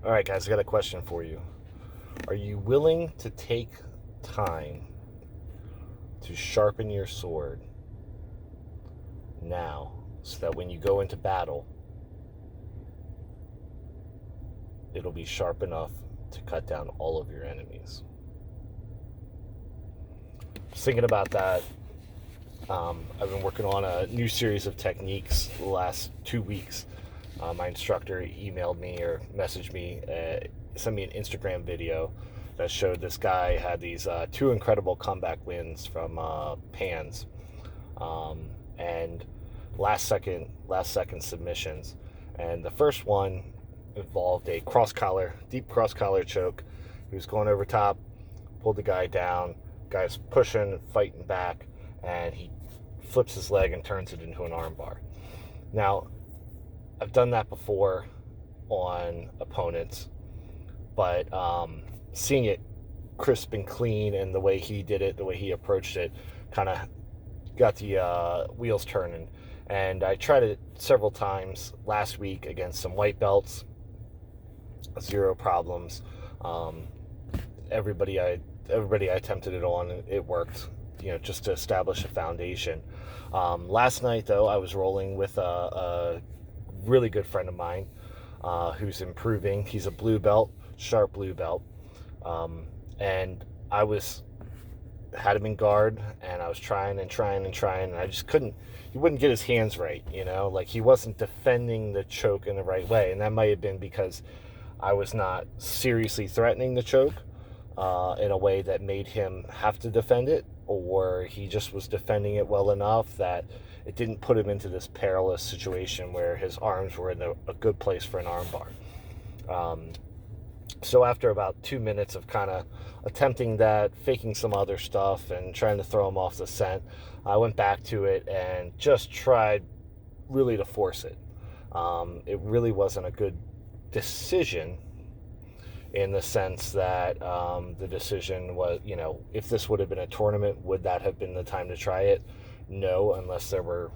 All right, guys, I got a question for you. Are you willing to take time to sharpen your sword now so that when you go into battle, it'll be sharp enough to cut down all of your enemies? Thinking about that, I've been working on a new series of techniques the last 2 weeks. My instructor emailed me or messaged me, sent me an Instagram video that showed this guy had these two incredible comeback wins from pans, and last second submissions. And the first one involved a deep cross collar choke. He was going over top, pulled the guy down. Guy's pushing, fighting back, and he flips his leg and turns it into an armbar. Now, I've done that before on opponents, but seeing it crisp and clean and the way he did it, the way he approached it, kind of got the wheels turning. And I tried it several times last week against some white belts. Zero problems. Everybody I attempted it on, it worked, just to establish a foundation. Last night, though, I was rolling with a really good friend of mine who's improving. He's a blue belt, sharp blue belt. And I had him in guard, and I was trying, and I just couldn't. He wouldn't get his hands right, like he wasn't defending the choke in the right way. And that might have been because I was not seriously threatening the choke in a way that made him have to defend it, or he just was defending it well enough that it didn't put him into this perilous situation where his arms were in a good place for an armbar. So after about 2 minutes of kind of attempting that, faking some other stuff, and trying to throw him off the scent, I went back to it and just tried really to force it. It really wasn't a good decision, in the sense that the decision was, if this would have been a tournament, would that have been the time to try it? No, unless there were,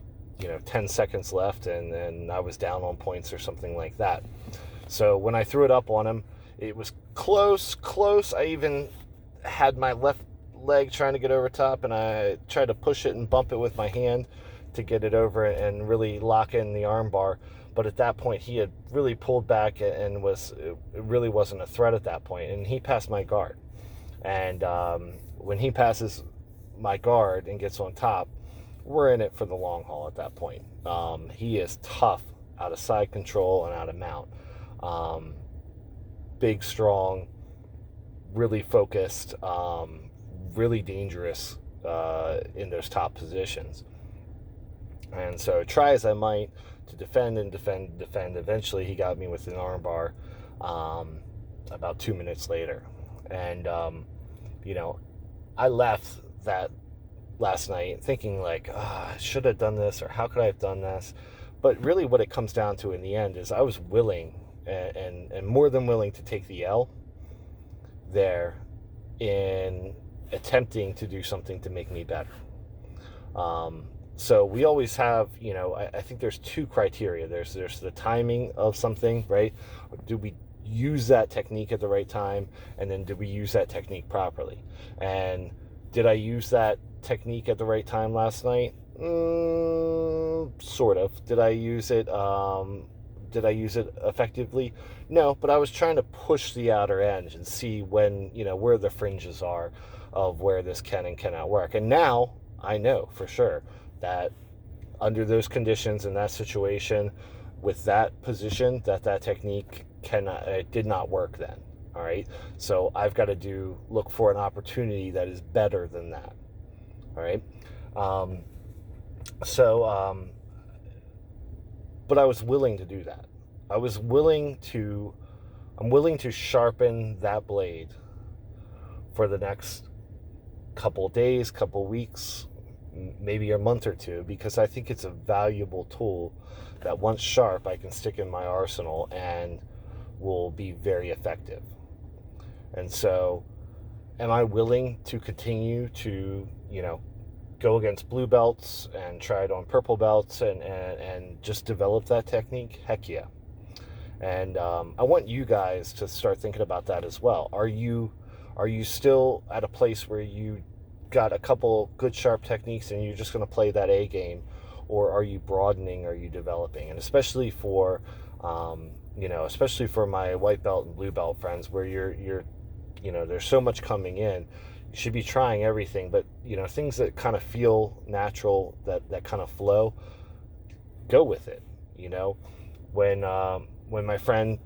10 seconds left and I was down on points or something like that. So when I threw it up on him, it was close. I even had my left leg trying to get over top, and I tried to push it and bump it with my hand to get it over and really lock in the arm bar. But at that point, he had really pulled back and it really wasn't a threat at that point. And he passed my guard. And when he passes my guard and gets on top, we're in it for the long haul at that point. He is tough out of side control and out of mount. Big, strong, really focused, really dangerous in those top positions. And so try as I might to defend, eventually he got me with an armbar about 2 minutes later. And, I left that last night thinking like, I should have done this, or how could I have done this? But really what it comes down to in the end is I was willing and more than willing to take the L there in attempting to do something to make me better. So we always have, I think there's two criteria. There's the timing of something, right? Do we use that technique at the right time? And then did we use that technique properly? And did I use that technique at the right time last night? Sort of. Did I use it effectively? No, but I was trying to push the outer edge and see when, where the fringes are of where this can and cannot work. And now I know for sure that under those conditions, in that situation, with that position, that technique did not work then. All right. So I've got to look for an opportunity that is better than that. All right. But I was willing to do that. I'm willing to sharpen that blade for the next couple days, couple weeks, maybe a month or two, because I think it's a valuable tool that once sharp, I can stick in my arsenal and will be very effective. And so, am I willing to continue to, go against blue belts and try it on purple belts and just develop that technique? Heck yeah. And I want you guys to start thinking about that as well. Are you still at a place where you got a couple good sharp techniques and you're just going to play that A game, or are you broadening? Are you developing? And especially for especially for my white belt and blue belt friends, where you're there's so much coming in. You should be trying everything, but things that kind of feel natural, that kind of flow, go with it. You know, when my friend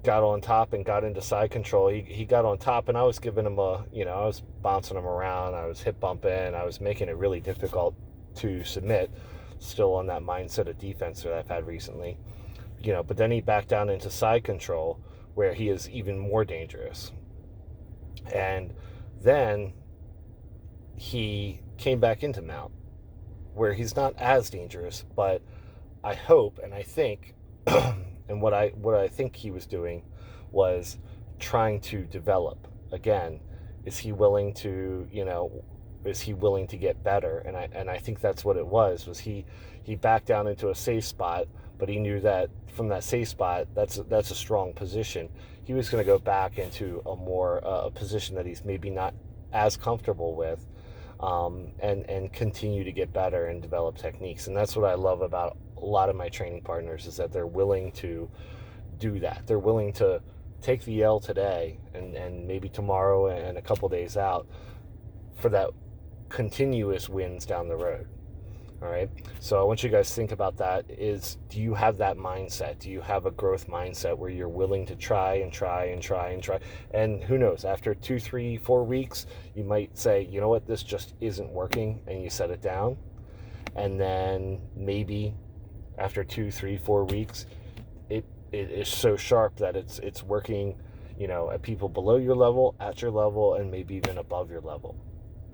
got on top and got into side control, he got on top, and I was giving him I was bouncing him around, I was hip bumping, I was making it really difficult to submit, still on that mindset of defense that I've had recently. But then he backed down into side control, where he is even more dangerous. And then he came back into mount, where he's not as dangerous, but I hope and I think and what I think he was doing was trying to develop again. Is he willing to, is he willing to get better? And I think that's what it was he backed down into a safe spot, but he knew that from that safe spot, that's a strong position. He was going to go back into a more a position that he's maybe not as comfortable with, and continue to get better and develop techniques. And that's what I love about a lot of my training partners, is that they're willing to do that. They're willing to take the L today and maybe tomorrow and a couple days out for that continuous wins down the road. All right. So I want you guys to think about that. Do you have that mindset? Do you have a growth mindset where you're willing to try and try and try and try? And who knows, after 2, 3, 4 weeks, you might say, you know what, this just isn't working, and you set it down. And then maybe after 2, 3, 4 weeks, it is so sharp that it's working, at people below your level, at your level, and maybe even above your level.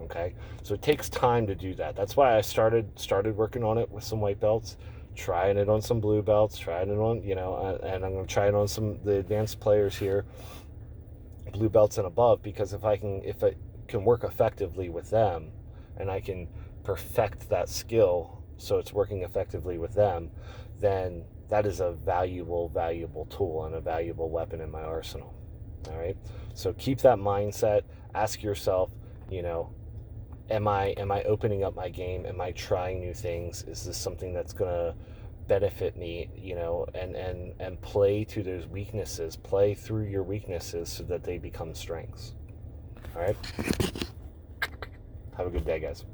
Okay, so it takes time to do that. That's why I started working on it with some white belts, trying it on some blue belts, trying it on, and I'm going to try it on the advanced players here, blue belts and above, because if it can work effectively with them, and I can perfect that skill so it's working effectively with them, then that is a valuable tool and a valuable weapon in my arsenal. All right, so keep that mindset. Ask yourself, am I opening up my game? Am I trying new things? Is this something that's going to benefit me, and play to those weaknesses, play through your weaknesses so that they become strengths. All right. Have a good day, guys.